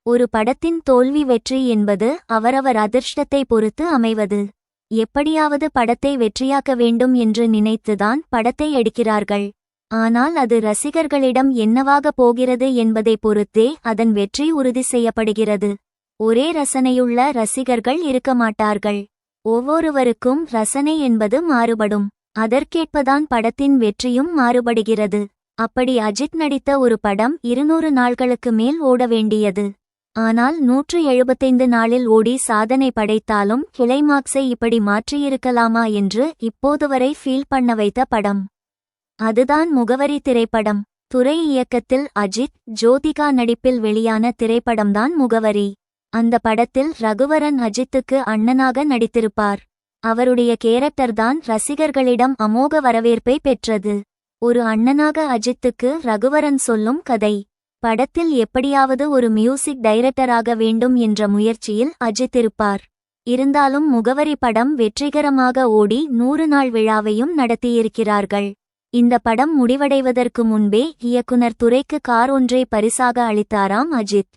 ஒரு படத்தின் தோல்வி வெற்றி என்பது அவரவர் அதிர்ஷ்டத்தை பொறுத்து அமைவது. எப்படியாவது படத்தை வெற்றியாக்க வேண்டும் என்று நினைத்துதான் படத்தை எடுக்கிறார்கள். ஆனால் அது ரசிகர்களிடம் என்னவாக போகிறது என்பதை பொறுத்தே அதன் வெற்றி உறுதி செய்யப்படுகிறது. ஒரே ரசனையுள்ள ரசிகர்கள் இருக்க மாட்டார்கள். ஒவ்வொருவருக்கும் ரசனை என்பது மாறுபடும். அதற்கேற்பதான் படத்தின் வெற்றியும் மாறுபடுகிறது. அப்படி அஜித் நடித்த ஒரு படம் 200 நாள்களுக்கு மேல் ஓட வேண்டியது. ஆனால் 175 நாளில் ஓடி சாதனை படைத்தாலும் கிளைமாக்ஸை இப்படி மாற்றியிருக்கலாமா என்று இப்போது வரை ஃபீல் பண்ண வைத்த படம். அதுதான் முகவரி திரைப்படம். துரை இயக்கத்தில் அஜித், ஜோதிகா நடிப்பில் வெளியான திரைப்படம்தான் முகவரி. அந்த படத்தில் ரகுவரன் அஜித்துக்கு அண்ணனாக நடித்திருப்பார். அவருடைய கேரக்டர்தான் ரசிகர்களிடம் அமோக வரவேற்பை பெற்றது. ஒரு அண்ணனாக அஜித்துக்கு ரகுவரன் சொல்லும் கதை. படத்தில் எப்படியாவது ஒரு மியூசிக் டைரக்டராக வேண்டும் என்ற முயற்சியில் அஜித் இருப்பார். இருந்தாலும் முகவரி படம் வெற்றிகரமாக ஓடி 100 நாள் விழாவையும் நடத்தியிருக்கிறார்கள். இந்த படம் முடிவடைவதற்கு முன்பே இயக்குனர் துரைக்கு கார் ஒன்றை பரிசாக அளித்தாராம் அஜித்.